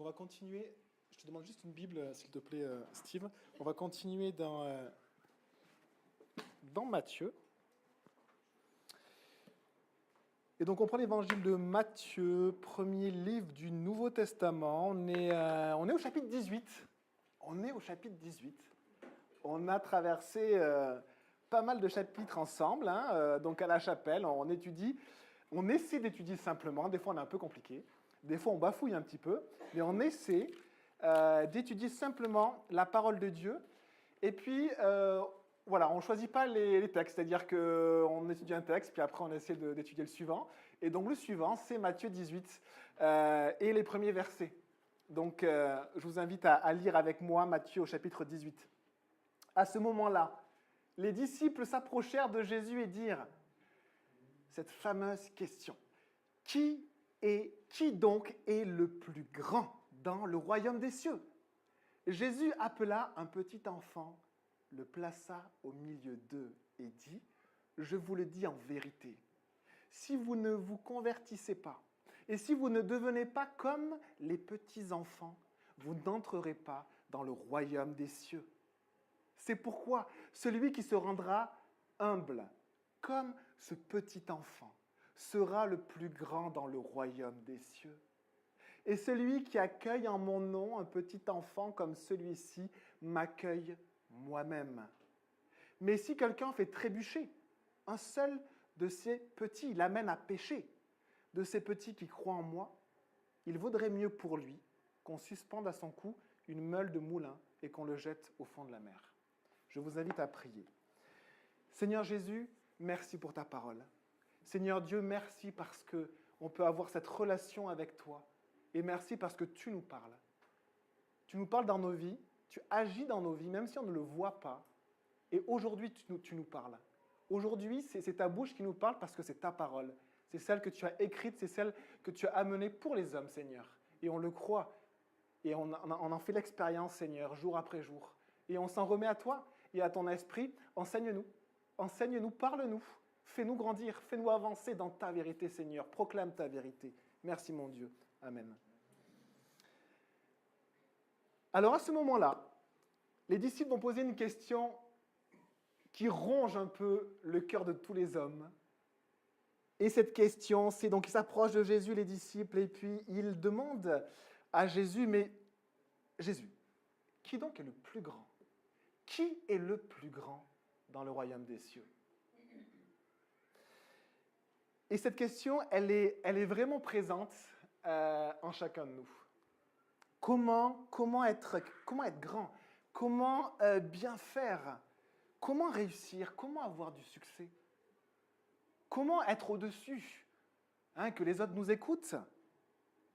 on va continuer. Je te demande juste une Bible, s'il te plaît, Steve. On va continuer dans Matthieu. Et donc on prend l'évangile de Matthieu, premier livre du Nouveau Testament. On est au chapitre 18. On est au chapitre 18. On a traversé pas mal de chapitres ensemble, donc à la chapelle, on étudie. On essaie d'étudier simplement, des fois on est un peu compliqué, des fois on bafouille un petit peu, mais on essaie d'étudier simplement la parole de Dieu. Et puis, voilà, on ne choisit pas les textes, c'est-à-dire qu'on étudie un texte, puis après on essaie d'étudier le suivant. Et donc le suivant, c'est Matthieu 18 et les premiers versets. Donc je vous invite à lire avec moi Matthieu au chapitre 18. À ce moment-là, les disciples s'approchèrent de Jésus et dirent cette fameuse question. Qui donc est le plus grand dans le royaume des cieux? Jésus appela un petit enfant, le plaça au milieu d'eux et dit, je vous le dis en vérité, si vous ne vous convertissez pas et si vous ne devenez pas comme les petits enfants, vous n'entrerez pas dans le royaume des cieux. C'est pourquoi celui qui se rendra humble, comme ce petit enfant, sera le plus grand dans le royaume des cieux. Et celui qui accueille en mon nom un petit enfant comme celui-ci m'accueille moi-même. Mais si quelqu'un fait trébucher un seul de ces petits, il l'amène à pécher, de ces petits qui croient en moi, il vaudrait mieux pour lui qu'on suspende à son cou une meule de moulin et qu'on le jette au fond de la mer. Je vous invite à prier. Seigneur Jésus, merci pour ta parole. Seigneur Dieu, merci parce qu'on peut avoir cette relation avec toi. Et merci parce que tu nous parles. Tu nous parles dans nos vies, tu agis dans nos vies, même si on ne le voit pas. Et aujourd'hui, tu nous parles. Aujourd'hui, c'est ta bouche qui nous parle parce que c'est ta parole. C'est celle que tu as écrite, c'est celle que tu as amenée pour les hommes, Seigneur. Et on le croit. Et on en fait l'expérience, Seigneur, jour après jour. Et on s'en remet à toi et à ton esprit. Enseigne-nous. Enseigne-nous, parle-nous. Fais-nous grandir, fais-nous avancer dans ta vérité, Seigneur. Proclame ta vérité. Merci, mon Dieu. Amen. Alors, à ce moment-là, les disciples vont poser une question qui ronge un peu le cœur de tous les hommes. Et cette question, c'est donc ils s'approchent de Jésus, les disciples, et puis ils demandent à Jésus, mais Jésus, qui donc est le plus grand? Qui est le plus grand dans le royaume des cieux? Et cette question, elle est vraiment présente en chacun de nous. Comment être grand? Comment bien faire? Comment réussir? Comment avoir du succès? Comment être au-dessus? Que les autres nous écoutent?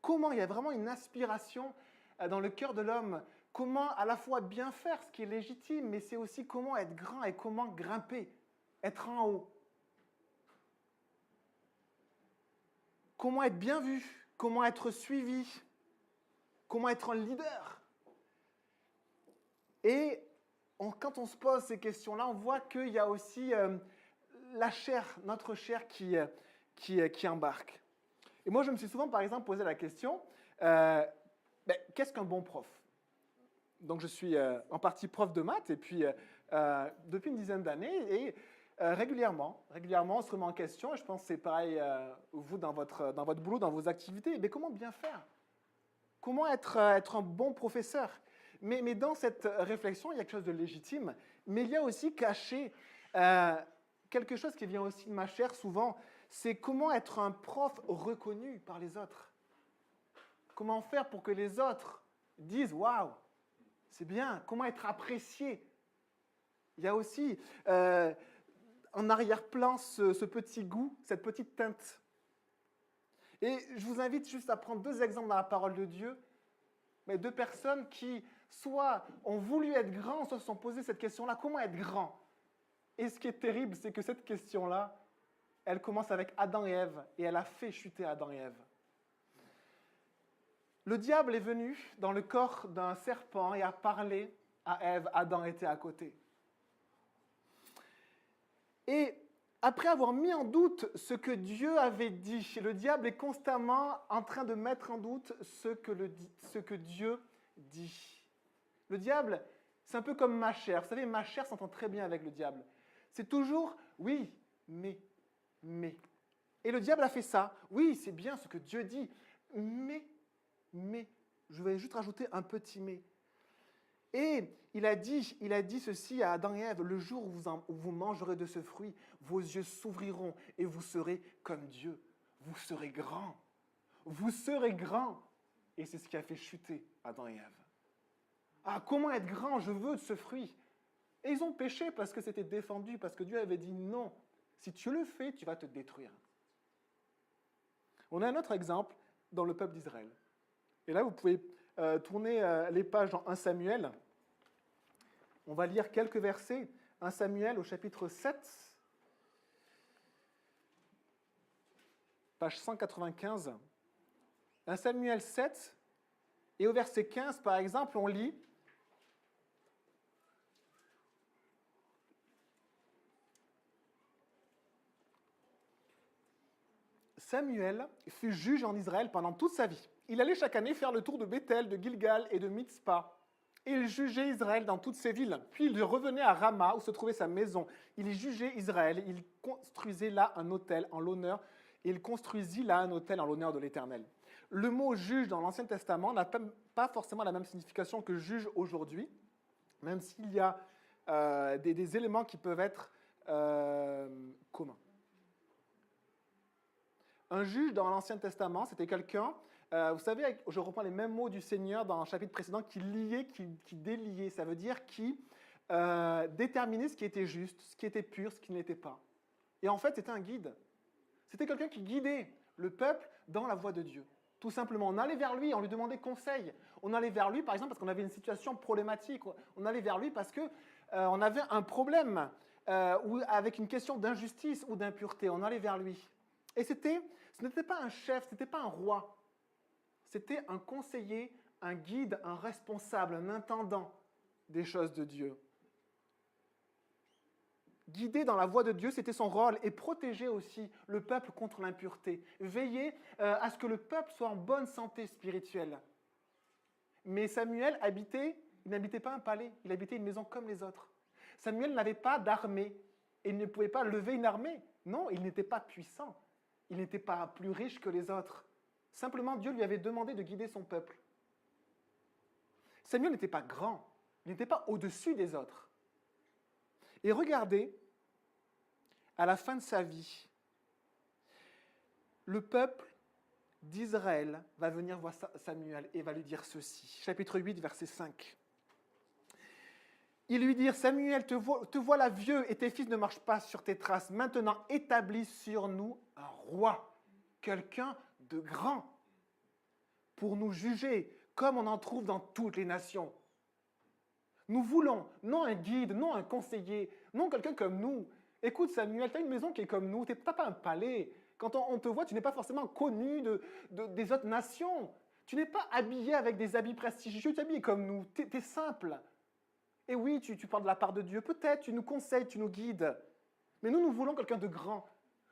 Comment il y a vraiment une aspiration dans le cœur de l'homme? Comment à la fois bien faire ce qui est légitime, mais c'est aussi comment être grand et comment grimper, être en haut. Comment être bien vu? Comment être suivi? Comment être un leader? Et quand on se pose ces questions-là, on voit qu'il y a aussi la chair, notre chair qui embarque. Et moi, je me suis souvent, par exemple, posé la question, qu'est-ce qu'un bon prof? Donc, je suis en partie prof de maths, et puis depuis une dizaine d'années, et régulièrement, on se remet en question, et je pense que c'est pareil, vous, dans votre boulot, dans vos activités, mais comment bien faire? Comment être un bon professeur? Mais dans cette réflexion, il y a quelque chose de légitime, mais il y a aussi caché quelque chose qui vient aussi de ma chair souvent, c'est comment être un prof reconnu par les autres. Comment faire pour que les autres disent « Waouh, c'est bien », comment être apprécié. Il y a aussi en arrière-plan ce petit goût, cette petite teinte. Et je vous invite juste à prendre deux exemples dans la parole de Dieu, mais deux personnes qui soit ont voulu être grands, soit se sont posé cette question-là, comment être grand? Et ce qui est terrible, c'est que cette question-là, elle commence avec Adam et Ève, et elle a fait chuter Adam et Ève. Le diable est venu dans le corps d'un serpent et a parlé à Ève, Adam était à côté. Et Après avoir mis en doute ce que Dieu avait dit, le diable est constamment en train de mettre en doute ce que Dieu dit. Le diable, c'est un peu comme ma chair. Vous savez, ma chair s'entend très bien avec le diable. C'est toujours, oui, mais. Et le diable a fait ça. Oui, c'est bien ce que Dieu dit, mais. Je vais juste rajouter un petit mais. Et il a dit ceci à Adam et Ève, le jour où vous mangerez de ce fruit, vos yeux s'ouvriront et vous serez comme Dieu. Vous serez grands. Vous serez grands. Et c'est ce qui a fait chuter Adam et Ève. Ah, comment être grand? Je veux de ce fruit. Et ils ont péché parce que c'était défendu, parce que Dieu avait dit non. Si tu le fais, tu vas te détruire. On a un autre exemple dans le peuple d'Israël. Et là, vous pouvez tourner les pages dans 1 Samuel. On va lire quelques versets. 1 Samuel au chapitre 7, page 195. 1 Samuel 7, et au verset 15, par exemple, on lit Samuel fut juge en Israël pendant toute sa vie. Il allait chaque année faire le tour de Béthel, de Gilgal et de Mitzpah. Et il jugeait Israël dans toutes ses villes. Puis il revenait à Rama, où se trouvait sa maison. Il y jugeait Israël. Il construisait là un autel en l'honneur. Et il construisit là un autel en l'honneur de l'Éternel. Le mot juge dans l'Ancien Testament n'a pas forcément la même signification que juge aujourd'hui, même s'il y a des éléments qui peuvent être communs. Un juge dans l'Ancien Testament, c'était quelqu'un, vous savez, je reprends les mêmes mots du Seigneur dans un chapitre précédent, qui liait, qui déliait. Ça veut dire qui déterminait ce qui était juste, ce qui était pur, ce qui ne l'était pas. Et en fait, c'était un guide. C'était quelqu'un qui guidait le peuple dans la voie de Dieu. Tout simplement, on allait vers lui, on lui demandait conseil. On allait vers lui, par exemple, parce qu'on avait une situation problématique. On allait vers lui parce qu'on avait un problème ou avec une question d'injustice ou d'impureté. On allait vers lui. Et ce n'était pas un chef, ce n'était pas un roi. C'était un conseiller, un guide, un responsable, un intendant des choses de Dieu. Guider dans la voie de Dieu, c'était son rôle, et protéger aussi le peuple contre l'impureté. Veiller à ce que le peuple soit en bonne santé spirituelle. Mais Samuel il n'habitait pas un palais, il habitait une maison comme les autres. Samuel n'avait pas d'armée, et il ne pouvait pas lever une armée. Non, il n'était pas puissant. Il n'était pas plus riche que les autres. Simplement, Dieu lui avait demandé de guider son peuple. Samuel n'était pas grand, il n'était pas au-dessus des autres. Et regardez, à la fin de sa vie, le peuple d'Israël va venir voir Samuel et va lui dire ceci. Chapitre 8, verset 5. Ils lui dirent, Samuel, te voilà vieux et tes fils ne marchent pas sur tes traces. Maintenant, établis sur nous un roi, quelqu'un de grand, pour nous juger, comme on en trouve dans toutes les nations. Nous voulons, non un guide, non un conseiller, non quelqu'un comme nous. Écoute Samuel, tu as une maison qui est comme nous, tu n'as pas un palais. Quand on te voit, tu n'es pas forcément connu des autres nations. Tu n'es pas habillé avec des habits prestigieux, tu es habillé comme nous, tu es simple. Et oui, tu parles de la part de Dieu, peut-être, tu nous conseilles, tu nous guides. Mais nous voulons quelqu'un de grand.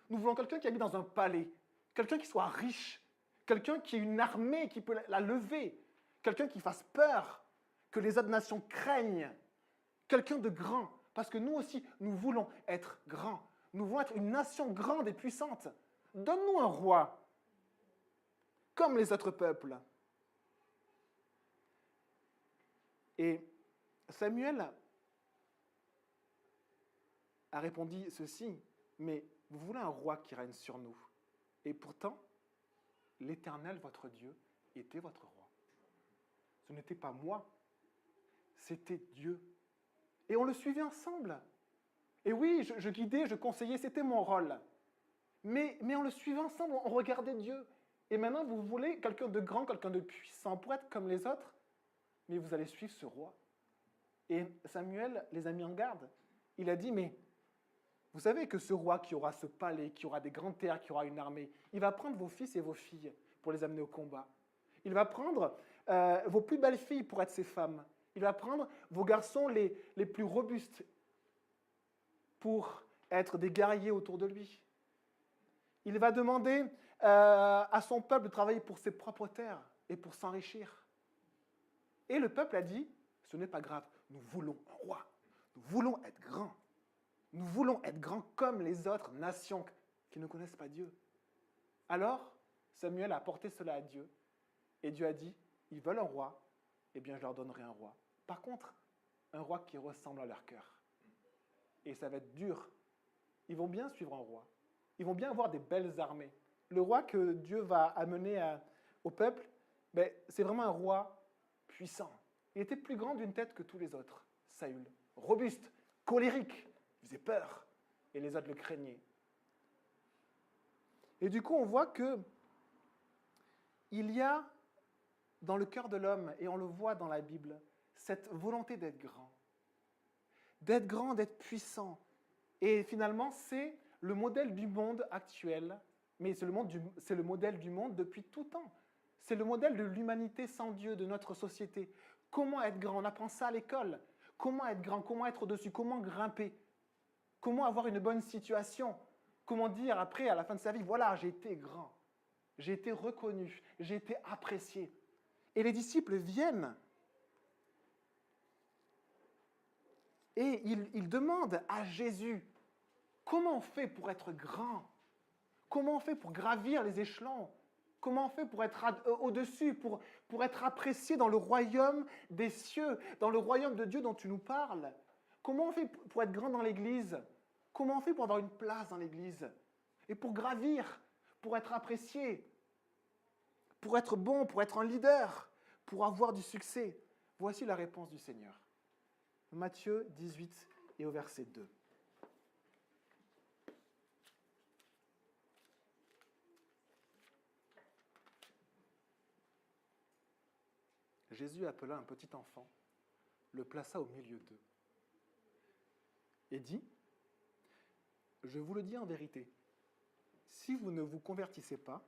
Nous voulons quelqu'un qui habite dans un palais, quelqu'un qui soit riche, quelqu'un qui ait une armée qui peut la lever, quelqu'un qui fasse peur, que les autres nations craignent, quelqu'un de grand. Parce que nous aussi, nous voulons être grands. Nous voulons être une nation grande et puissante. Donne-nous un roi, comme les autres peuples. Et Samuel a répondu ceci, mais vous voulez un roi qui règne sur nous. Et pourtant, l'Éternel, votre Dieu, était votre roi. Ce n'était pas moi, c'était Dieu. Et on le suivait ensemble. Et oui, je guidais, je conseillais, c'était mon rôle. Mais on le suivait ensemble, on regardait Dieu. Et maintenant, vous voulez quelqu'un de grand, quelqu'un de puissant pour être comme les autres, mais vous allez suivre ce roi. Et Samuel les a mis en garde. Il a dit, mais vous savez que ce roi qui aura ce palais, qui aura des grandes terres, qui aura une armée, il va prendre vos fils et vos filles pour les amener au combat. Il va prendre vos plus belles filles pour être ses femmes. Il va prendre vos garçons les plus robustes pour être des guerriers autour de lui. Il va demander à son peuple de travailler pour ses propres terres et pour s'enrichir. Et le peuple a dit, ce n'est pas grave, nous voulons un roi, nous voulons être grands. Nous voulons être grands comme les autres nations qui ne connaissent pas Dieu. Alors, Samuel a apporté cela à Dieu, et Dieu a dit, ils veulent un roi, eh bien je leur donnerai un roi. Par contre, un roi qui ressemble à leur cœur. Et ça va être dur. Ils vont bien suivre un roi. Ils vont bien avoir des belles armées. Le roi que Dieu va amener au peuple, ben, c'est vraiment un roi puissant. Il était plus grand d'une tête que tous les autres, Saül. Robuste, colérique, il faisait peur. Et les autres le craignaient. Et du coup, on voit que il y a dans le cœur de l'homme, et on le voit dans la Bible, cette volonté d'être grand. D'être grand, d'être puissant. Et finalement, c'est le modèle du monde actuel, mais c'est le modèle du monde depuis tout temps. C'est le modèle de l'humanité sans Dieu, de notre société. Comment être grand? On apprend ça à l'école. Comment être grand? Comment être au-dessus? Comment grimper? Comment avoir une bonne situation? Comment dire après, à la fin de sa vie, voilà, j'ai été grand, j'ai été reconnu, j'ai été apprécié. Et les disciples viennent et ils demandent à Jésus, comment on fait pour être grand? Comment on fait pour gravir les échelons? Comment on fait pour être au-dessus, pour être apprécié dans le royaume des cieux, dans le royaume de Dieu dont tu nous parles? Comment on fait pour être grand dans l'Église? Comment on fait pour avoir une place dans l'Église? Et pour gravir, pour être apprécié, pour être bon, pour être un leader, pour avoir du succès? Voici la réponse du Seigneur. Matthieu 18 et au verset 2. Jésus appela un petit enfant, le plaça au milieu d'eux et dit, « Je vous le dis en vérité, si vous ne vous convertissez pas,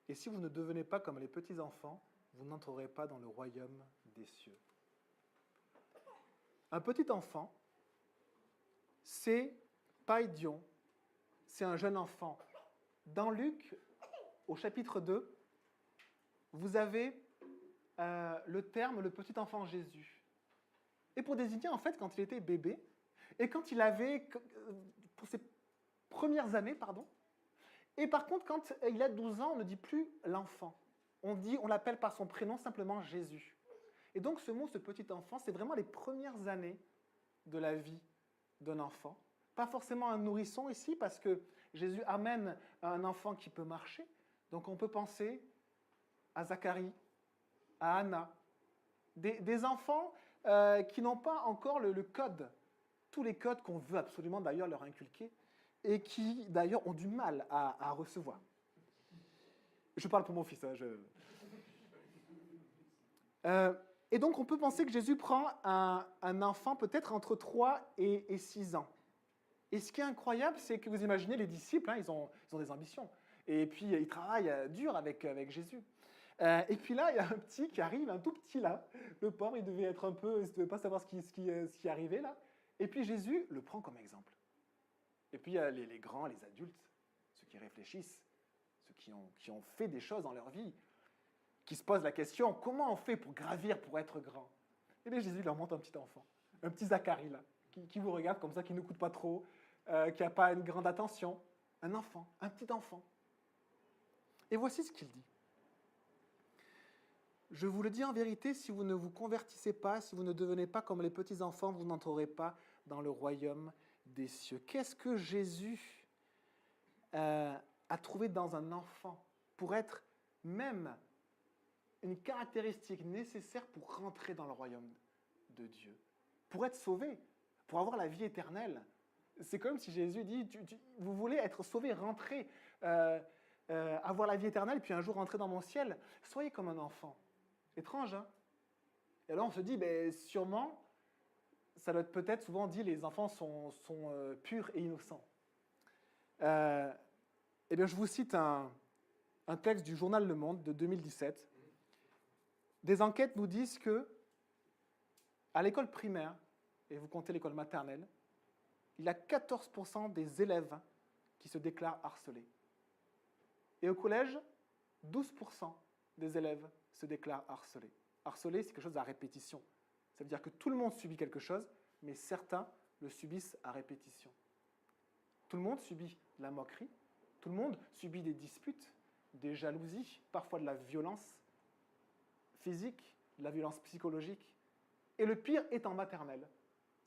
et si vous ne devenez pas comme les petits enfants, vous n'entrerez pas dans le royaume des cieux. » Un petit enfant, c'est pas idiot, c'est un jeune enfant. Dans Luc, au chapitre 2, vous avez le terme « le petit enfant Jésus ». Et pour désigner, en fait, quand il était bébé, et quand il avait, pour ses premières années, et par contre, quand il a 12 ans, on ne dit plus l'enfant. On l'appelle par son prénom simplement Jésus. Et donc ce mot, ce petit enfant, c'est vraiment les premières années de la vie d'un enfant. Pas forcément un nourrisson ici, parce que Jésus amène un enfant qui peut marcher. Donc on peut penser à Zacharie, à Anna, des enfants qui n'ont pas encore le code, tous les codes qu'on veut absolument d'ailleurs leur inculquer, et qui d'ailleurs ont du mal à recevoir. Je parle pour mon fils. Et donc on peut penser que Jésus prend un enfant peut-être entre 3 et 6 ans. Et ce qui est incroyable, c'est que vous imaginez les disciples, ils ont des ambitions. Et puis ils travaillent dur avec Jésus. Et puis là, il y a un petit qui arrive, un tout petit là. Le pauvre, il devait être un peu, il ne devait pas savoir ce qui arrivait là. Et puis Jésus le prend comme exemple. Et puis il y a les grands, les adultes, ceux qui réfléchissent, ceux qui ont fait des choses dans leur vie, qui se posent la question, comment on fait pour gravir, pour être grand? Et bien Jésus leur montre un petit enfant, un petit Zacharie là, qui vous regarde comme ça, qui ne coûte pas trop, qui n'a pas une grande attention. Un enfant, un petit enfant. Et voici ce qu'il dit. Je vous le dis en vérité, si vous ne vous convertissez pas, si vous ne devenez pas comme les petits enfants, vous n'entrerez pas dans le royaume des cieux. Qu'est-ce que Jésus a trouvé dans un enfant pour être même une caractéristique nécessaire pour rentrer dans le royaume de Dieu, pour être sauvé, pour avoir la vie éternelle? C'est comme si Jésus dit, vous voulez être sauvé, rentrer, avoir la vie éternelle, puis un jour rentrer dans mon ciel, soyez comme un enfant. Étrange, hein? Et là, on se dit, sûrement, ça doit être peut-être souvent dit, les enfants sont purs et innocents. Eh bien, je vous cite un texte du journal Le Monde de 2017. Des enquêtes nous disent que, à l'école primaire, et vous comptez l'école maternelle, il y a 14% des élèves qui se déclarent harcelés. Et au collège, 12% des élèves se déclarent harcelés. Harceler, c'est quelque chose à répétition. Ça veut dire que tout le monde subit quelque chose, mais certains le subissent à répétition. Tout le monde subit la moquerie, tout le monde subit des disputes, des jalousies, parfois de la violence physique, de la violence psychologique. Et le pire est en maternelle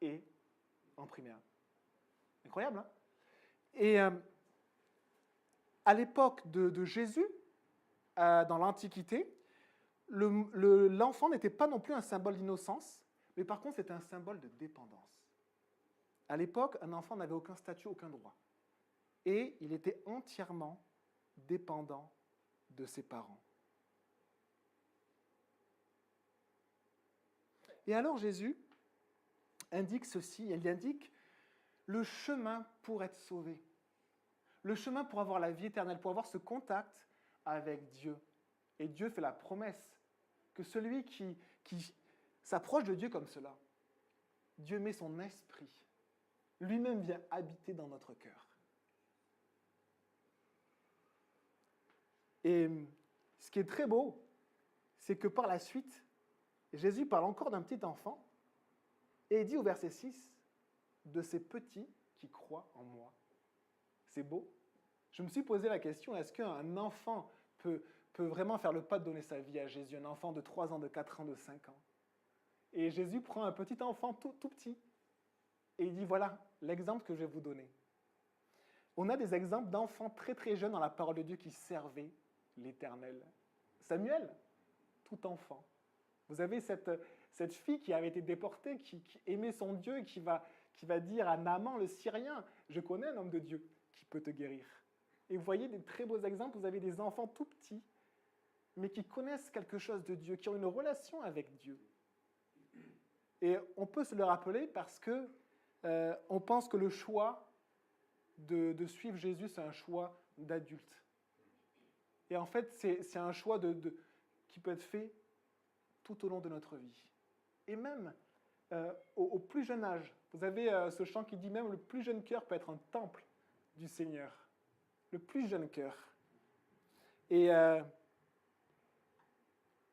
et en primaire. Incroyable, hein? Et à l'époque de Jésus, dans l'Antiquité, l'enfant n'était pas non plus un symbole d'innocence, mais par contre c'était un symbole de dépendance. À l'époque, un enfant n'avait aucun statut, aucun droit. Et il était entièrement dépendant de ses parents. Et alors Jésus indique ceci, il indique le chemin pour être sauvé, le chemin pour avoir la vie éternelle, pour avoir ce contact avec Dieu. Et Dieu fait la promesse que celui qui s'approche de Dieu comme cela, Dieu met son esprit, lui-même vient habiter dans notre cœur. Et ce qui est très beau, c'est que par la suite, Jésus parle encore d'un petit enfant, et il dit au verset 6, « De ces petits qui croient en moi ». C'est beau. Je me suis posé la question, est-ce qu'un enfant peut vraiment faire le pas de donner sa vie à Jésus, un enfant de 3 ans, de 4 ans, de 5 ans? Et Jésus prend un petit enfant tout petit, et il dit, voilà l'exemple que je vais vous donner. On a des exemples d'enfants très très jeunes dans la parole de Dieu qui servaient l'Éternel. Samuel, tout enfant. Vous avez cette fille qui avait été déportée, qui aimait son Dieu, qui va dire à Naaman, le Syrien, « Je connais un homme de Dieu qui peut te guérir ». Et vous voyez des très beaux exemples, vous avez des enfants tout petits, mais qui connaissent quelque chose de Dieu, qui ont une relation avec Dieu. Et on peut se le rappeler parce que on pense que le choix de suivre Jésus, c'est un choix d'adulte. Et en fait, c'est un choix qui peut être fait tout au long de notre vie. Et même au plus jeune âge, vous avez ce chant qui dit même le plus jeune cœur peut être un temple du Seigneur. Le plus jeune cœur. Et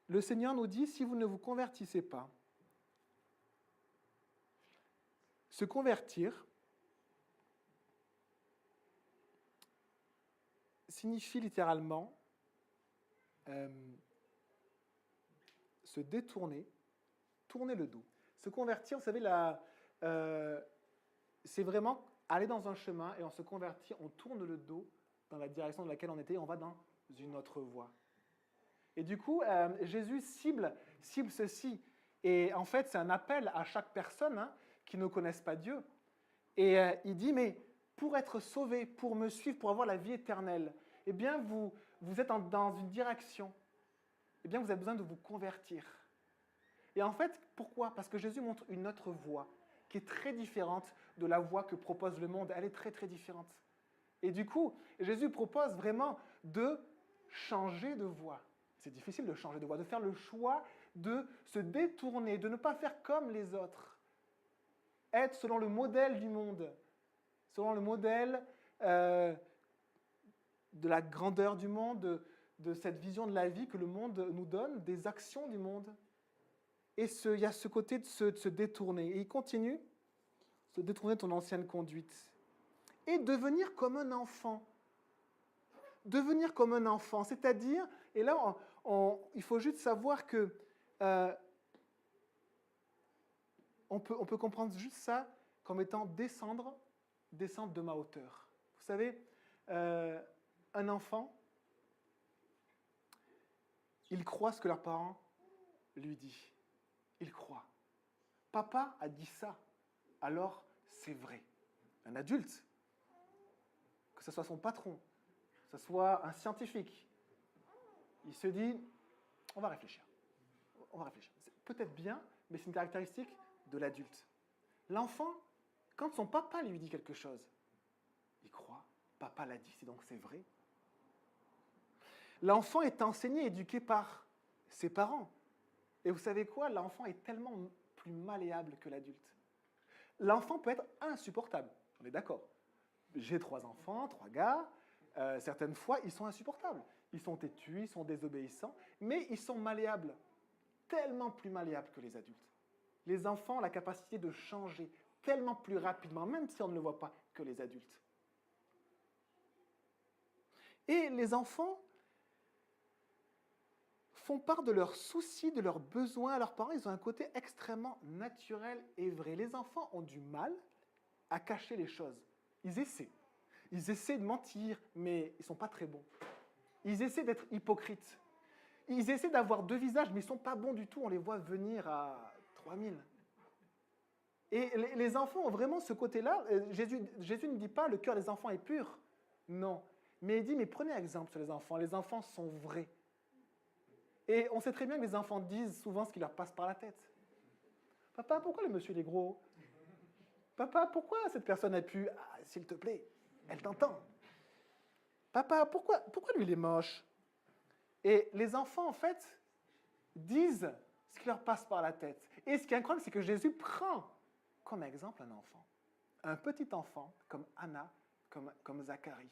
le Seigneur nous dit, si vous ne vous convertissez pas, se convertir signifie littéralement se détourner, tourner le dos. Se convertir, vous savez, c'est vraiment aller dans un chemin et on se convertit, on tourne le dos dans la direction dans laquelle on était, on va dans une autre voie. Et du coup, Jésus cible ceci. Et en fait, c'est un appel à chaque personne qui ne connaisse pas Dieu. Et il dit, mais pour être sauvé, pour me suivre, pour avoir la vie éternelle, eh bien, vous êtes dans une direction. Eh bien, vous avez besoin de vous convertir. Et en fait, pourquoi? Parce que Jésus montre une autre voie qui est très différente de la voie que propose le monde. Elle est très, très différente. Et du coup, Jésus propose vraiment de changer de voie. C'est difficile de changer de voie, de faire le choix de se détourner, de ne pas faire comme les autres. Être selon le modèle du monde, selon le modèle de la grandeur du monde, de cette vision de la vie que le monde nous donne, des actions du monde. Et il y a ce côté de se détourner. Et il continue, se détourner de ton ancienne conduite. Et devenir comme un enfant. Devenir comme un enfant, c'est-à-dire, et là, il faut juste savoir que on peut comprendre juste ça comme étant descendre de ma hauteur. Vous savez, un enfant, il croit ce que leurs parents lui disent. Il croit. Papa a dit ça, alors c'est vrai. Un adulte, que ce soit son patron, que ce soit un scientifique, il se dit, on va réfléchir. On va réfléchir. C'est peut-être bien, mais c'est une caractéristique de l'adulte. L'enfant, quand son papa lui dit quelque chose, il croit, papa l'a dit, donc c'est vrai. L'enfant est enseigné, éduqué par ses parents. Et vous savez quoi? L'enfant est tellement plus malléable que l'adulte. L'enfant peut être insupportable. On est d'accord. J'ai 3 enfants, 3 gars. Certaines fois, ils sont insupportables. Ils sont têtus, ils sont désobéissants, mais ils sont malléables. Tellement plus malléables que les adultes. Les enfants ont la capacité de changer tellement plus rapidement, même si on ne le voit pas, que les adultes. Et les enfants font part de leurs soucis, de leurs besoins à leurs parents. Ils ont un côté extrêmement naturel et vrai. Les enfants ont du mal à cacher les choses. Ils essaient. Ils essaient de mentir, mais ils ne sont pas très bons. Ils essaient d'être hypocrites. Ils essaient d'avoir 2 visages, mais ils ne sont pas bons du tout. On les voit venir à 3000. Et les enfants ont vraiment ce côté-là. Jésus ne dit pas « le cœur des enfants est pur ». Non. Mais il dit « mais prenez exemple sur les enfants. Les enfants sont vrais ». Et on sait très bien que les enfants disent souvent ce qui leur passe par la tête. « Papa, pourquoi le monsieur il est gros ? Papa, pourquoi cette personne a pu… Ah, s'il te plaît, elle t'entend. Papa, pourquoi lui il est moche ?» Et les enfants, en fait, disent ce qui leur passe par la tête. Et ce qui est incroyable, c'est que Jésus prend comme exemple un enfant. Un petit enfant comme Anna, comme Zacharie.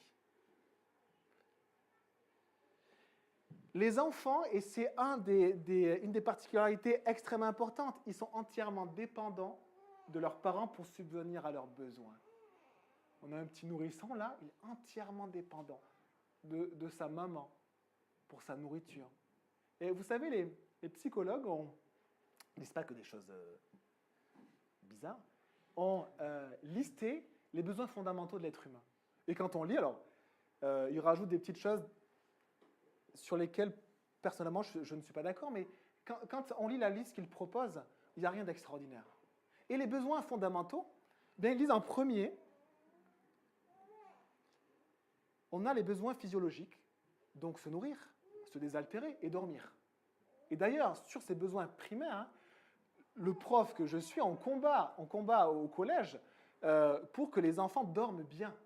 Les enfants, et c'est une des particularités extrêmement importantes, ils sont entièrement dépendants de leurs parents pour subvenir à leurs besoins. On a un petit nourrisson là, il est entièrement dépendant de sa maman pour sa nourriture. Et vous savez, les psychologues ne disent pas que des choses bizarres, ont listé les besoins fondamentaux de l'être humain. Et quand on lit, alors, ils rajoutent des petites choses sur lesquelles, personnellement, je ne suis pas d'accord, mais quand on lit la liste qu'ils proposent, il n'y a rien d'extraordinaire. Et les besoins fondamentaux, bien, ils disent en premier, on a les besoins physiologiques, donc se nourrir, se désaltérer et dormir. Et d'ailleurs, sur ces besoins primaires, hein, le prof que je suis, on combat au collège pour que les enfants dorment bien.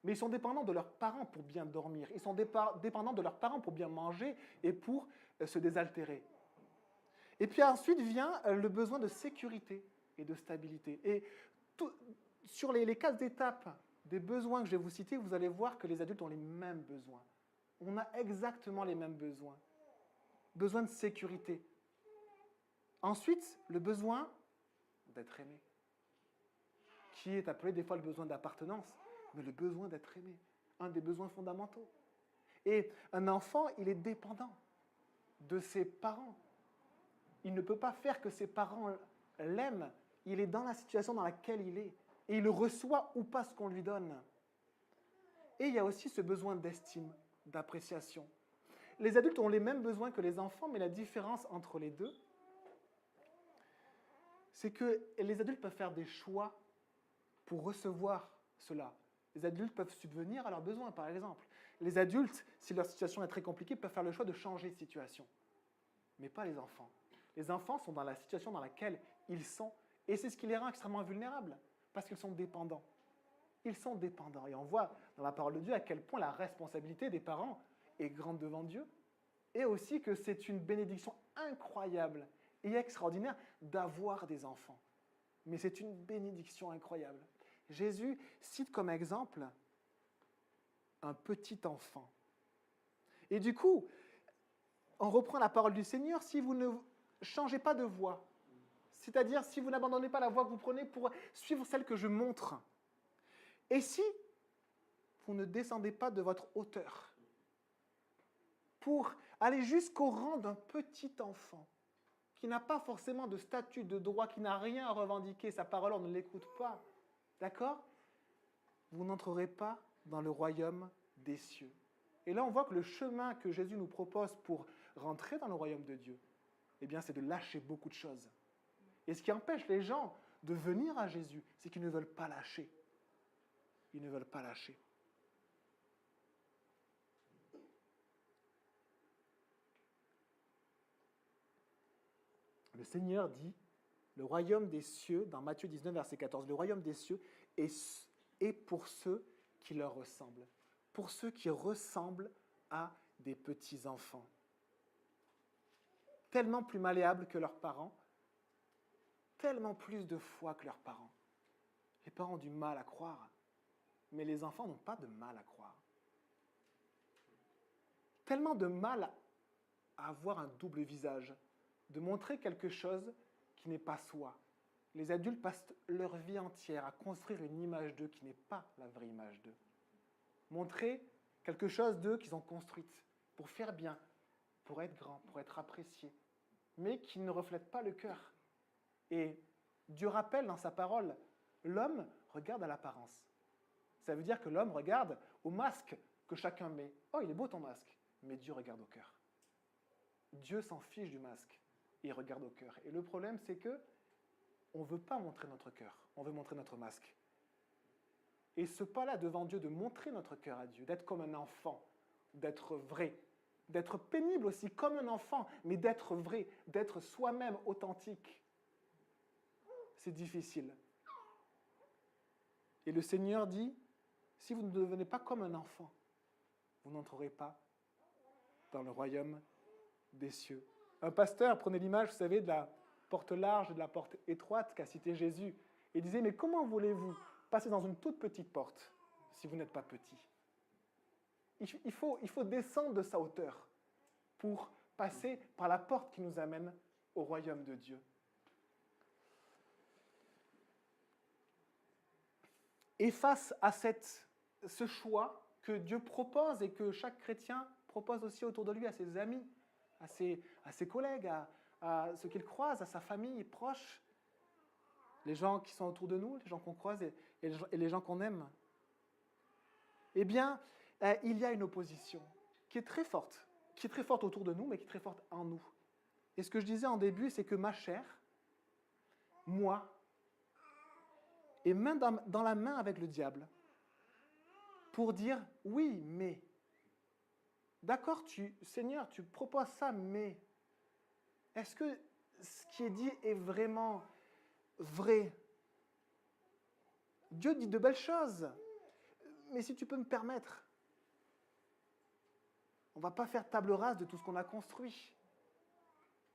Mais ils sont dépendants de leurs parents pour bien dormir. Ils sont dépendants de leurs parents pour bien manger et pour se désaltérer. Et puis ensuite vient le besoin de sécurité et de stabilité. Et sur les 4 étapes des besoins que je vais vous citer, vous allez voir que les adultes ont les mêmes besoins. On a exactement les mêmes besoins. Besoin de sécurité. Ensuite, le besoin d'être aimé, qui est appelé des fois le besoin d'appartenance, mais le besoin d'être aimé, un des besoins fondamentaux. Et un enfant, il est dépendant de ses parents. Il ne peut pas faire que ses parents l'aiment. Il est dans la situation dans laquelle il est. Et il reçoit ou pas ce qu'on lui donne. Et il y a aussi ce besoin d'estime, d'appréciation. Les adultes ont les mêmes besoins que les enfants, mais la différence entre les deux, c'est que les adultes peuvent faire des choix pour recevoir cela. Les adultes peuvent subvenir à leurs besoins, par exemple. Les adultes, si leur situation est très compliquée, peuvent faire le choix de changer de situation. Mais pas les enfants. Les enfants sont dans la situation dans laquelle ils sont, et c'est ce qui les rend extrêmement vulnérables, parce qu'ils sont dépendants. Ils sont dépendants. Et on voit dans la parole de Dieu à quel point la responsabilité des parents est grande devant Dieu, et aussi que c'est une bénédiction incroyable et extraordinaire d'avoir des enfants. Mais c'est une bénédiction incroyable. Jésus cite comme exemple un petit enfant. Et du coup, on reprend la parole du Seigneur, si vous ne changez pas de voie, c'est-à-dire si vous n'abandonnez pas la voie que vous prenez pour suivre celle que je montre, et si vous ne descendez pas de votre hauteur pour aller jusqu'au rang d'un petit enfant qui n'a pas forcément de statut, de droit, qui n'a rien à revendiquer, sa parole, on ne l'écoute pas, d'accord ? Vous n'entrerez pas dans le royaume des cieux. Et là, on voit que le chemin que Jésus nous propose pour rentrer dans le royaume de Dieu, eh bien, c'est de lâcher beaucoup de choses. Et ce qui empêche les gens de venir à Jésus, c'est qu'ils ne veulent pas lâcher. Ils ne veulent pas lâcher. Le Seigneur dit, le royaume des cieux, dans Matthieu 19, verset 14, le royaume des cieux est pour ceux qui leur ressemblent, pour ceux qui ressemblent à des petits-enfants. Tellement plus malléables que leurs parents, tellement plus de foi que leurs parents. Les parents ont du mal à croire Mais les enfants n'ont pas de mal à croire. Tellement de mal à avoir un double visage, de montrer quelque chose qui n'est pas soi. Les adultes passent leur vie entière à construire une image d'eux qui n'est pas la vraie image d'eux. Montrer quelque chose d'eux qu'ils ont construite pour faire bien, pour être grand, pour être apprécié, mais qui ne reflète pas le cœur. Et Dieu rappelle dans sa parole, l'homme regarde à l'apparence. Ça veut dire que l'homme regarde au masque que chacun met. Oh, il est beau ton masque, mais Dieu regarde au cœur. Dieu s'en fiche du masque, et il regarde au cœur. Et le problème, c'est que on ne veut pas montrer notre cœur, on veut montrer notre masque. Et ce pas-là devant Dieu, de montrer notre cœur à Dieu, d'être comme un enfant, d'être vrai, d'être pénible aussi comme un enfant, mais d'être vrai, d'être soi-même authentique, c'est difficile. Et le Seigneur dit, si vous ne devenez pas comme un enfant, vous n'entrerez pas dans le royaume des cieux. Un pasteur prenait l'image, vous savez, de la porte large et de la porte étroite qu'a cité Jésus. Et disait, mais comment voulez-vous passer dans une toute petite porte si vous n'êtes pas petit? Il faut descendre de sa hauteur pour passer par la porte qui nous amène au royaume de Dieu. Et face à ce choix que Dieu propose et que chaque chrétien propose aussi autour de lui, à ses amis, à ses collègues, à ceux qu'il croise, à sa famille proche, les gens qui sont autour de nous, les gens qu'on croise et les gens qu'on aime, eh bien, il y a une opposition qui est très forte autour de nous, mais qui est très forte en nous. Et ce que je disais en début, c'est que ma chair, moi, est main dans la main avec le diable pour dire « oui, mais ». D'accord, Seigneur, tu proposes ça, mais est-ce que ce qui est dit est vraiment vrai? Dieu dit de belles choses, mais si tu peux me permettre, on ne va pas faire table rase de tout ce qu'on a construit,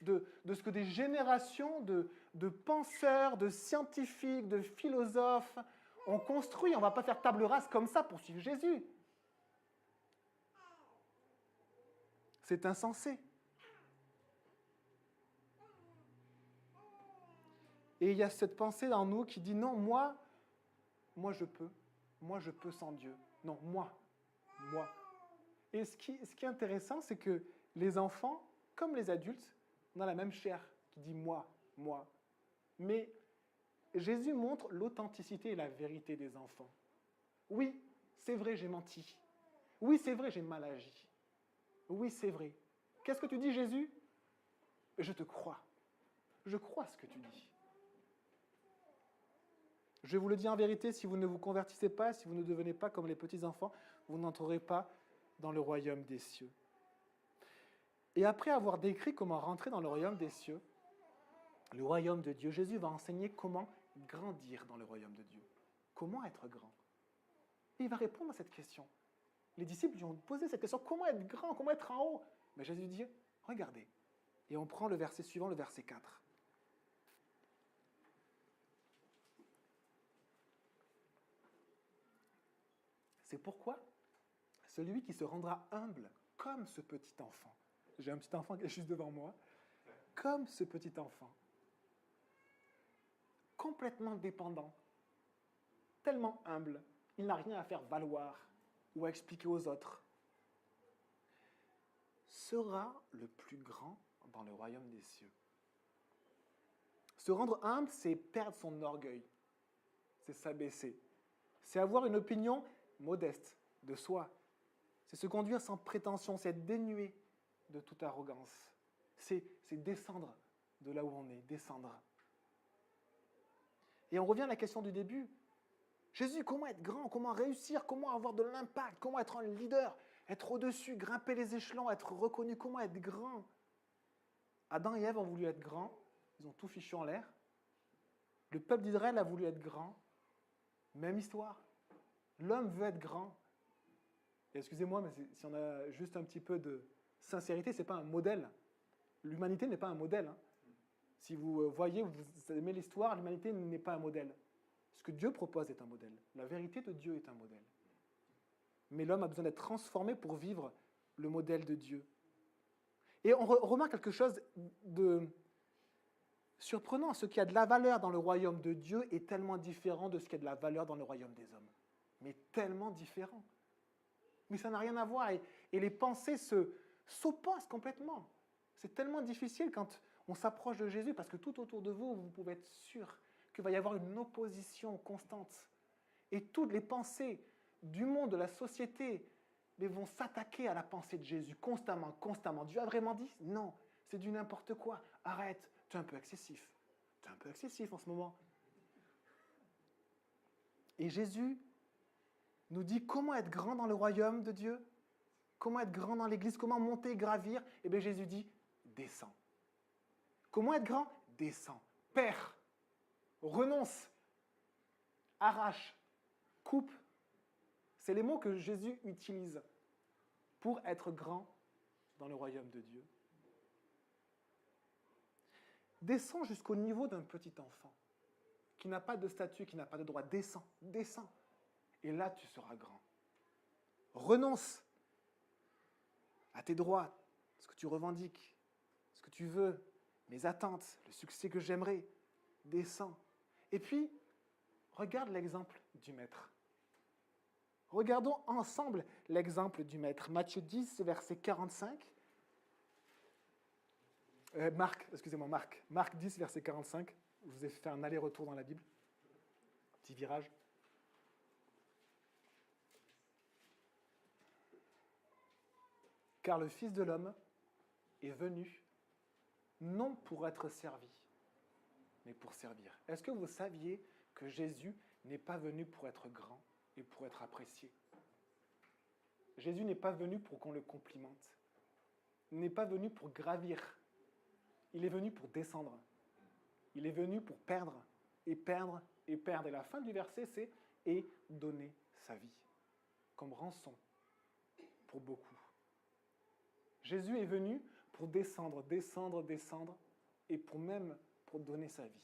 de ce que des générations de penseurs, de scientifiques, de philosophes ont construit. On ne va pas faire table rase comme ça pour suivre Jésus. C'est insensé. Et il y a cette pensée dans nous qui dit non, moi je peux sans Dieu. Non, moi. Et ce qui est intéressant, c'est que les enfants, comme les adultes, on a la même chair qui dit moi. Mais Jésus montre l'authenticité et la vérité des enfants. Oui, c'est vrai, j'ai menti. Oui, c'est vrai, j'ai mal agi. Oui, c'est vrai. Qu'est-ce que tu dis, Jésus? Je te crois. Je crois ce que tu dis. Je vous le dis en vérité, si vous ne vous convertissez pas, si vous ne devenez pas comme les petits-enfants, vous n'entrerez pas dans le royaume des cieux. Et après avoir décrit comment rentrer dans le royaume des cieux, le royaume de Dieu, Jésus va enseigner comment grandir dans le royaume de Dieu. Comment être grand? Et il va répondre à cette question. Les disciples lui ont posé cette question, comment être grand, comment être en haut? Mais Jésus dit, regardez. Et on prend le verset suivant, le verset 4. C'est pourquoi celui qui se rendra humble comme ce petit enfant, j'ai un petit enfant qui est juste devant moi, comme ce petit enfant, complètement dépendant, tellement humble, il n'a rien à faire valoir ou à expliquer aux autres, sera le plus grand dans le royaume des cieux. Se rendre humble, c'est perdre son orgueil, c'est s'abaisser, c'est avoir une opinion modeste de soi, c'est se conduire sans prétention, c'est être dénué de toute arrogance, c'est descendre de là où on est, descendre. Et on revient à la question du début. Jésus, comment être grand, comment réussir, comment avoir de l'impact, comment être un leader, être au-dessus, grimper les échelons, être reconnu, comment être grand? Adam et Ève ont voulu être grands, ils ont tout fichu en l'air. Le peuple d'Israël a voulu être grand, même histoire. L'homme veut être grand. Et excusez-moi, mais si on a juste un petit peu de sincérité, ce n'est pas un modèle. L'humanité n'est pas un modèle. Si vous voyez, vous aimez l'histoire, l'humanité n'est pas un modèle. Ce que Dieu propose est un modèle. La vérité de Dieu est un modèle. Mais l'homme a besoin d'être transformé pour vivre le modèle de Dieu. Et on remarque quelque chose de surprenant. Ce qui a de la valeur dans le royaume de Dieu est tellement différent de ce qui a de la valeur dans le royaume des hommes. Mais tellement différent. Mais ça n'a rien à voir. Et les pensées s'opposent complètement. C'est tellement difficile quand on s'approche de Jésus, parce que tout autour de vous, vous pouvez être sûr qu'il va y avoir une opposition constante. Et toutes les pensées du monde, de la société, vont s'attaquer à la pensée de Jésus constamment, constamment. Dieu a vraiment dit? Non, c'est du n'importe quoi. Arrête, tu es un peu excessif. Tu es un peu excessif en ce moment. Et Jésus nous dit comment être grand dans le royaume de Dieu, comment être grand dans l'Église, comment monter, gravir. Eh bien Jésus dit, descends. Comment être grand? Descends. Perds. Renonce. Arrache. Coupe. C'est les mots que Jésus utilise pour être grand dans le royaume de Dieu. Descends jusqu'au niveau d'un petit enfant qui n'a pas de statut, qui n'a pas de droit. Descends, descends. Et là, tu seras grand. Renonce à tes droits, ce que tu revendiques, ce que tu veux, mes attentes, le succès que j'aimerais. Descends. Et puis, regarde l'exemple du Maître. Regardons ensemble l'exemple du Maître. Matthieu 10, verset 45. Marc 10, verset 45. Je vous ai fait un aller-retour dans la Bible. Petit virage. Car le Fils de l'homme est venu non pour être servi, mais pour servir. Est-ce que vous saviez que Jésus n'est pas venu pour être grand et pour être apprécié? Jésus n'est pas venu pour qu'on le complimente. Il n'est pas venu pour gravir. Il est venu pour descendre. Il est venu pour perdre et perdre et perdre. Et la fin du verset, c'est « et donner sa vie » comme rançon pour beaucoup. Jésus est venu pour descendre, descendre, descendre, et pour donner sa vie.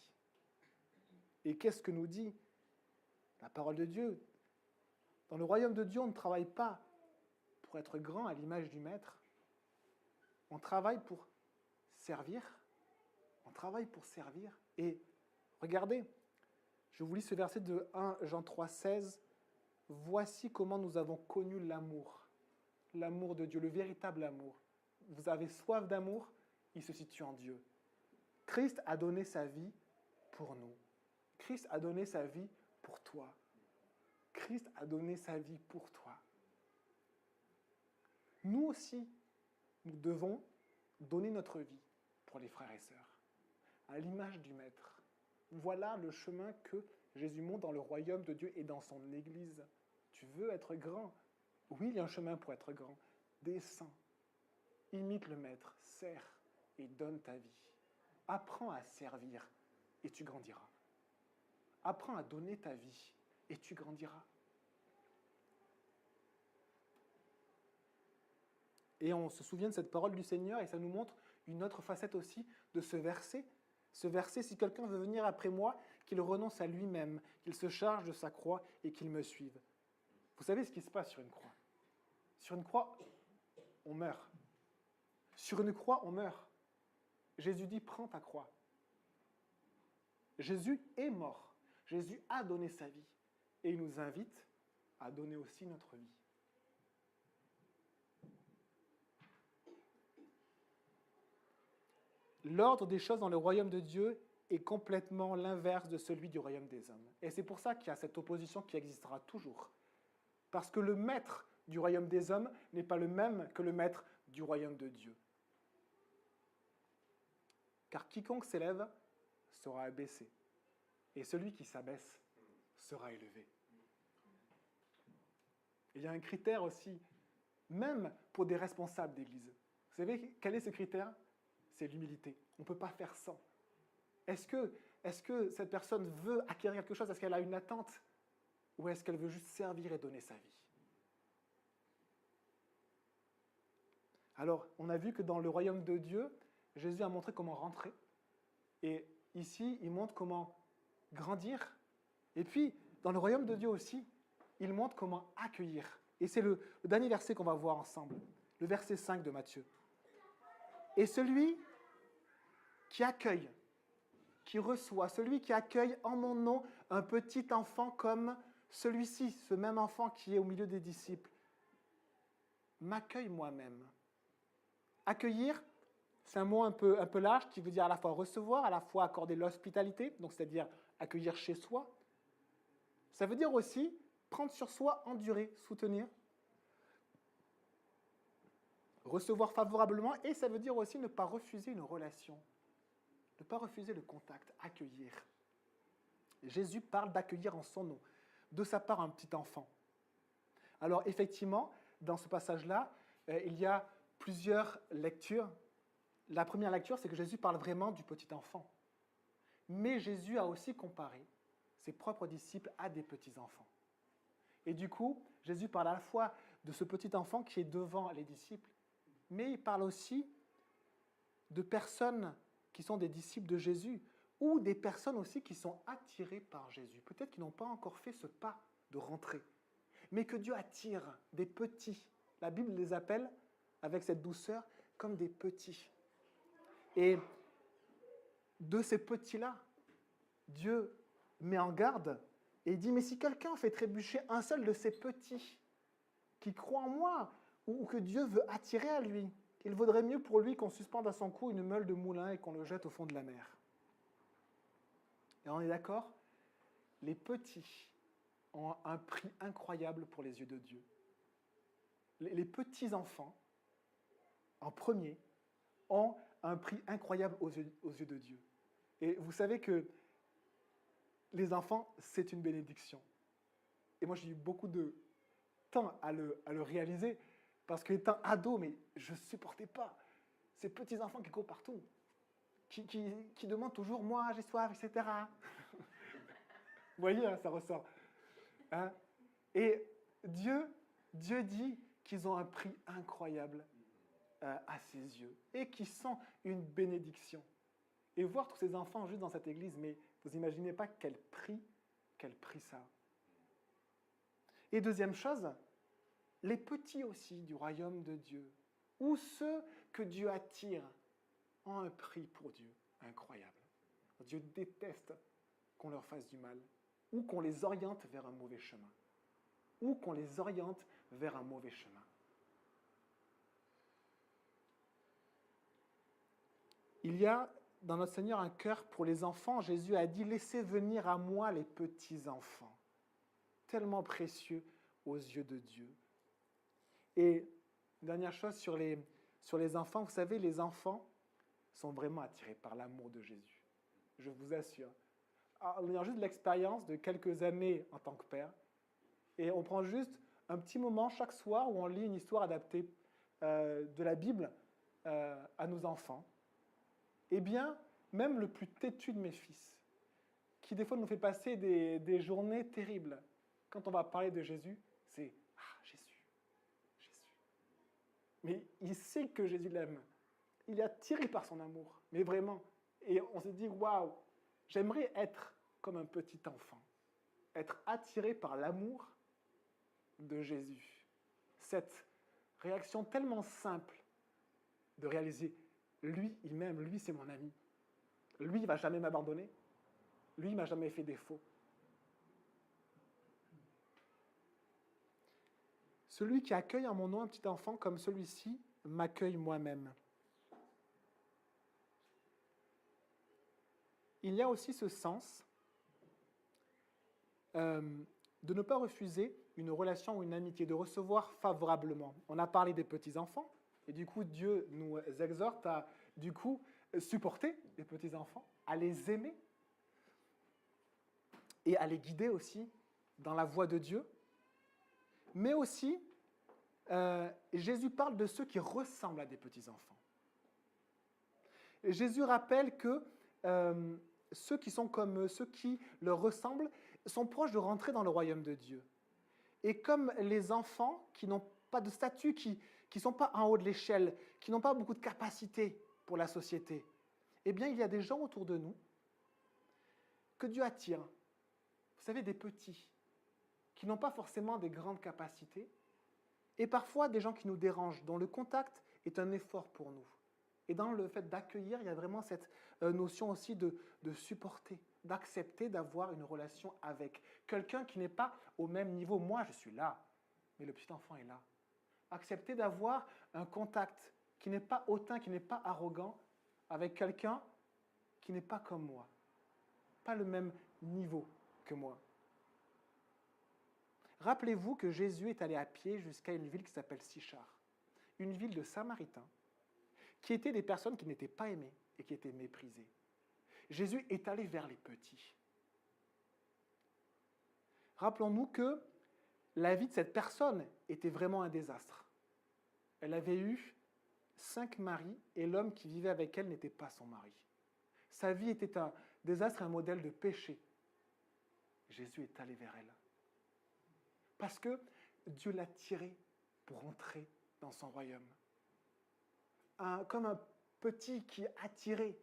Et qu'est-ce que nous dit la parole de Dieu? Dans le royaume de Dieu, on ne travaille pas pour être grand à l'image du Maître. On travaille pour servir. On travaille pour servir. Et regardez, je vous lis ce verset de 1 Jean 3, 16. « Voici comment nous avons connu l'amour de Dieu, le véritable amour. Vous avez soif d'amour, il se situe en Dieu. Christ a donné sa vie pour nous. Christ a donné sa vie pour toi. Christ a donné sa vie pour toi. Nous aussi, nous devons donner notre vie pour les frères et sœurs, à l'image du Maître. Voilà le chemin que Jésus montre dans le royaume de Dieu et dans son Église. Tu veux être grand? Oui, il y a un chemin pour être grand. Descends. Imite le Maître, sers et donne ta vie. Apprends à servir et tu grandiras. Apprends à donner ta vie et tu grandiras. Et on se souvient de cette parole du Seigneur et ça nous montre une autre facette aussi de ce verset. Ce verset, si quelqu'un veut venir après moi, qu'il renonce à lui-même, qu'il se charge de sa croix et qu'il me suive. Vous savez ce qui se passe sur une croix? Sur une croix, on meurt. Sur une croix, on meurt. Jésus dit, prends ta croix. Jésus est mort. Jésus a donné sa vie. Et il nous invite à donner aussi notre vie. L'ordre des choses dans le royaume de Dieu est complètement l'inverse de celui du royaume des hommes. Et c'est pour ça qu'il y a cette opposition qui existera toujours. Parce que le maître du royaume des hommes n'est pas le même que le maître du royaume de Dieu. Car quiconque s'élève sera abaissé, et celui qui s'abaisse sera élevé. Il y a un critère aussi, même pour des responsables d'église. Vous savez quel est ce critère? C'est l'humilité. On ne peut pas faire sans. Est-ce que cette personne veut acquérir quelque chose? Est-ce qu'elle a une attente? Ou est-ce qu'elle veut juste servir et donner sa vie? Alors, on a vu que dans le royaume de Dieu, Jésus a montré comment rentrer. Et ici, il montre comment grandir Et puis, dans le royaume de Dieu aussi, il montre comment accueillir. Et c'est le dernier verset qu'on va voir ensemble, le verset 5 de Matthieu. Et celui qui accueille, qui reçoit, celui qui accueille en mon nom un petit enfant comme celui-ci, ce même enfant qui est au milieu des disciples, m'accueille moi-même. Accueillir, c'est un mot un peu large qui veut dire à la fois recevoir, à la fois accorder l'hospitalité, donc c'est-à-dire accueillir chez soi. Ça veut dire aussi prendre sur soi, endurer, soutenir, recevoir favorablement, et ça veut dire aussi ne pas refuser une relation, ne pas refuser le contact, accueillir. Jésus parle d'accueillir en son nom, de sa part un petit enfant. Alors effectivement, dans ce passage-là, il y a plusieurs lectures. La première lecture, c'est que Jésus parle vraiment du petit enfant. Mais Jésus a aussi comparé ses propres disciples à des petits-enfants. Et du coup, Jésus parle à la fois de ce petit enfant qui est devant les disciples, mais il parle aussi de personnes qui sont des disciples de Jésus, ou des personnes aussi qui sont attirées par Jésus, peut-être qui n'ont pas encore fait ce pas de rentrer, mais que Dieu attire des petits. La Bible les appelle, avec cette douceur, comme des petits. Et de ces petits-là, Dieu met en garde et dit, mais si quelqu'un fait trébucher un seul de ces petits qui croient en moi, ou que Dieu veut attirer à lui, il vaudrait mieux pour lui qu'on suspende à son cou une meule de moulin et qu'on le jette au fond de la mer. Et on est d'accord? Les petits ont un prix incroyable pour les yeux de Dieu. Les petits-enfants, en premier, ont un prix incroyable aux yeux de Dieu. Et vous savez que les enfants, c'est une bénédiction. Et moi, j'ai eu beaucoup de temps à le réaliser, parce que étant ado, mais je ne supportais pas ces petits-enfants qui courent partout, qui demandent toujours « moi, j'ai soif », etc. Vous voyez, hein, ça ressort. Hein? Et Dieu dit qu'ils ont un prix incroyable à ses yeux et qui sont une bénédiction. Et voir tous ces enfants juste dans cette église, mais vous n'imaginez pas quel prix ça a. Et deuxième chose, les petits aussi du royaume de Dieu, ou ceux que Dieu attire, ont un prix pour Dieu incroyable. Dieu déteste qu'on leur fasse du mal, ou qu'on les oriente vers un mauvais chemin. Ou qu'on les oriente vers un mauvais chemin. Il y a dans notre Seigneur un cœur pour les enfants. Jésus a dit « Laissez venir à moi les petits-enfants », tellement précieux aux yeux de Dieu. Et une dernière chose sur les enfants, vous savez, les enfants sont vraiment attirés par l'amour de Jésus. Je vous assure. En ayant juste l'expérience de quelques années en tant que père, et on prend juste un petit moment chaque soir où on lit une histoire adaptée de la Bible à nos enfants. Eh bien, même le plus têtu de mes fils, qui des fois nous fait passer des journées terribles, quand on va parler de Jésus, c'est « Ah, Jésus, Jésus ». Mais il sait que Jésus l'aime. Il est attiré par son amour, mais vraiment. Et on se dit « Waouh, j'aimerais être comme un petit enfant, être attiré par l'amour de Jésus. » Cette réaction tellement simple de réaliser « Lui, il m'aime, lui, c'est mon ami. Lui, il ne va jamais m'abandonner. Lui, il ne m'a jamais fait défaut. » Celui qui accueille en mon nom un petit enfant comme celui-ci m'accueille moi-même. Il y a aussi ce sens de ne pas refuser une relation ou une amitié, de recevoir favorablement. On a parlé des petits-enfants, et du coup, Dieu nous exhorte à, du coup, supporter les petits-enfants, à les aimer, et à les guider aussi dans la voie de Dieu. Mais aussi, Jésus parle de ceux qui ressemblent à des petits-enfants. Et Jésus rappelle que ceux qui sont comme eux, ceux qui leur ressemblent, sont proches de rentrer dans le royaume de Dieu. Et comme les enfants qui n'ont pas de statut, qui ne sont pas en haut de l'échelle, qui n'ont pas beaucoup de capacités pour la société, eh bien, il y a des gens autour de nous que Dieu attire. Vous savez, des petits qui n'ont pas forcément des grandes capacités, et parfois des gens qui nous dérangent, dont le contact est un effort pour nous. Et dans le fait d'accueillir, il y a vraiment cette notion aussi de supporter, d'accepter d'avoir une relation avec quelqu'un qui n'est pas au même niveau. Moi, je suis là, mais le petit enfant est là. Accepter d'avoir un contact qui n'est pas hautain, qui n'est pas arrogant, avec quelqu'un qui n'est pas comme moi, pas le même niveau que moi. Rappelez-vous que Jésus est allé à pied jusqu'à une ville qui s'appelle Sichar, une ville de Samaritains, qui étaient des personnes qui n'étaient pas aimées et qui étaient méprisées. Jésus est allé vers les petits. Rappelons-nous que la vie de cette personne était vraiment un désastre. Elle avait eu 5 maris et l'homme qui vivait avec elle n'était pas son mari. Sa vie était un désastre, un modèle de péché. Jésus est allé vers elle. Parce que Dieu l'a tiré pour entrer dans son royaume. Comme un petit qui est attiré.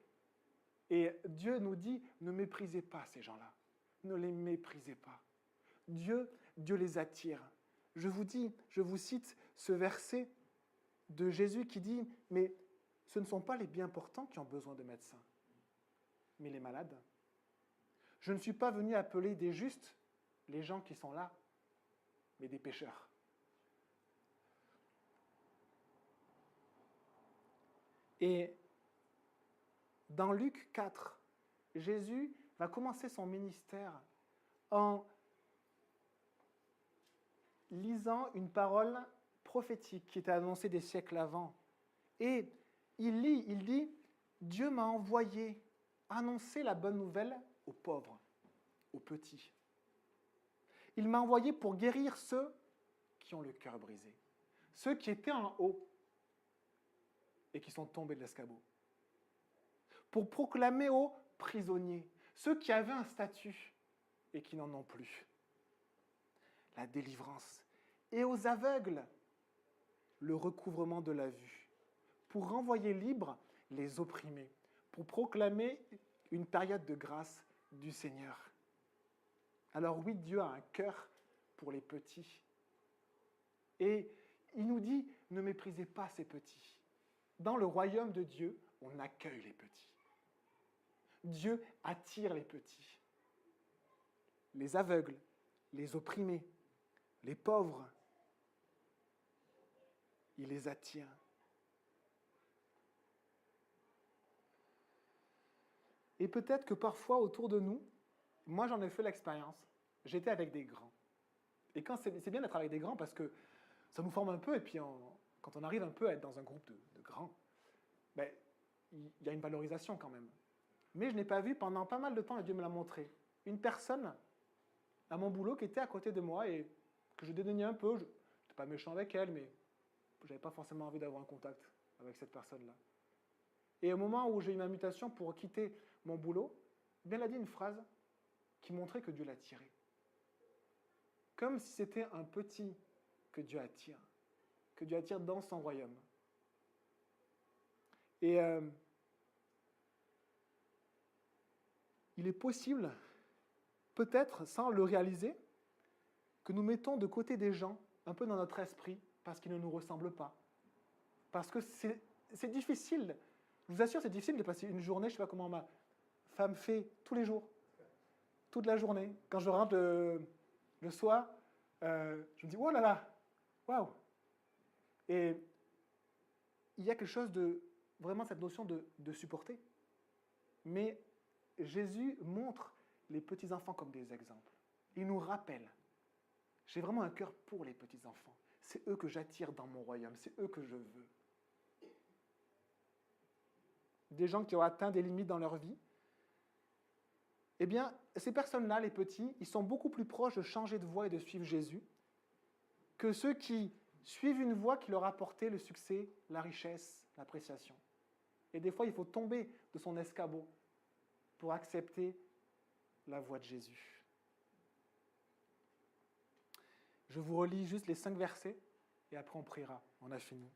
Et Dieu nous dit, ne méprisez pas ces gens-là. Ne les méprisez pas. Dieu les attire. Je vous cite ce verset de Jésus qui dit, mais ce ne sont pas les bien portants qui ont besoin de médecins, mais les malades. Je ne suis pas venu appeler des justes les gens qui sont là, mais des pécheurs. Et dans Luc 4, Jésus va commencer son ministère en lisant une parole prophétique qui était annoncée des siècles avant. Et il dit, Dieu m'a envoyé annoncer la bonne nouvelle aux pauvres, aux petits. Il m'a envoyé pour guérir ceux qui ont le cœur brisé, ceux qui étaient en haut et qui sont tombés de l'escabeau. Pour proclamer aux prisonniers, ceux qui avaient un statut et qui n'en ont plus, la délivrance. Et aux aveugles, le recouvrement de la vue. Pour renvoyer libres les opprimés. Pour proclamer une période de grâce du Seigneur. Alors oui, Dieu a un cœur pour les petits. Et il nous dit, ne méprisez pas ces petits. Dans le royaume de Dieu, on accueille les petits. Dieu attire les petits. Les aveugles, les opprimés, les pauvres, il les attire. Et peut-être que parfois autour de nous, moi j'en ai fait l'expérience, j'étais avec des grands. Et quand c'est bien d'être avec des grands parce que ça nous forme un peu, et puis quand on arrive un peu à être dans un groupe de grands, ben, il y a une valorisation quand même. Mais je n'ai pas vu pendant pas mal de temps, et Dieu me l'a montré, une personne à mon boulot qui était à côté de moi et que je dédaignais un peu. Je n'étais pas méchant avec elle, mais je n'avais pas forcément envie d'avoir un contact avec cette personne-là. Et au moment où j'ai eu ma mutation pour quitter mon boulot, eh bien, elle a dit une phrase qui montrait que Dieu l'attirait. Comme si c'était un petit que Dieu attire dans son royaume. Et il est possible, peut-être sans le réaliser, que nous mettons de côté des gens un peu dans notre esprit parce qu'ils ne nous ressemblent pas. Parce que c'est difficile. Je vous assure, c'est difficile de passer une journée, je ne sais pas comment ma femme fait tous les jours, toute la journée. Quand je rentre le soir, je me dis, oh là là, waouh. Et il y a quelque chose de, vraiment cette notion de supporter. Mais Jésus montre les petits-enfants comme des exemples. Il nous rappelle, j'ai vraiment un cœur pour les petits-enfants. C'est eux que j'attire dans mon royaume, c'est eux que je veux. Des gens qui ont atteint des limites dans leur vie, eh bien, ces personnes-là, les petits, ils sont beaucoup plus proches de changer de voie et de suivre Jésus que ceux qui suivent une voie qui leur a apporté le succès, la richesse, l'appréciation. Et des fois, il faut tomber de son escabeau pour accepter la voie de Jésus. Je vous relis juste les 5 versets et après on priera, on a fini.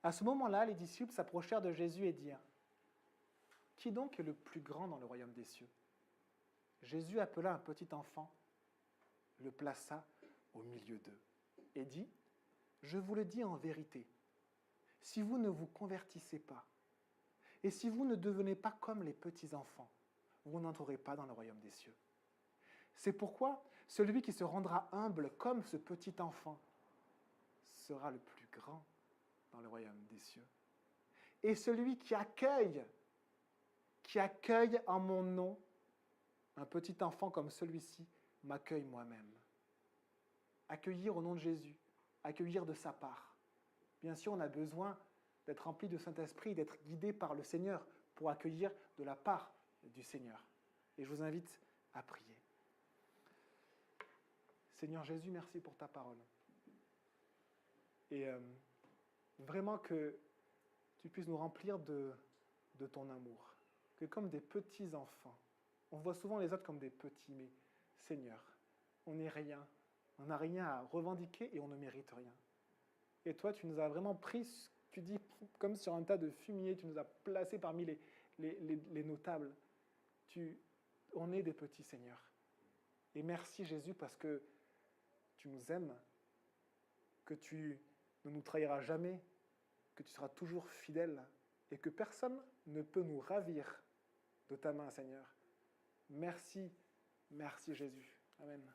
À ce moment-là, les disciples s'approchèrent de Jésus et dirent « Qui donc est le plus grand dans le royaume des cieux ?» Jésus appela un petit enfant, le plaça au milieu d'eux et dit, « Je vous le dis en vérité, si vous ne vous convertissez pas, et si vous ne devenez pas comme les petits-enfants, vous n'entrerez pas dans le royaume des cieux. C'est pourquoi celui qui se rendra humble comme ce petit enfant sera le plus grand dans le royaume des cieux. Et celui qui accueille en mon nom un petit enfant comme celui-ci, m'accueille moi-même. » Accueillir au nom de Jésus, accueillir de sa part. Bien sûr, on a besoin d'être rempli de Saint-Esprit, d'être guidé par le Seigneur pour accueillir de la part du Seigneur. Et je vous invite à prier. Seigneur Jésus, merci pour ta parole. Et vraiment que tu puisses nous remplir de ton amour. Que comme des petits enfants, on voit souvent les autres comme des petits, mais Seigneur, on n'est rien. On n'a rien à revendiquer et on ne mérite rien. Et toi, tu nous as vraiment pris, tu dis, comme sur un tas de fumier, tu nous as placés parmi les notables. On est des petits, Seigneur. Et merci, Jésus, parce que tu nous aimes, que tu ne nous trahiras jamais, que tu seras toujours fidèle et que personne ne peut nous ravir de ta main, Seigneur. Merci, merci, Jésus. Amen.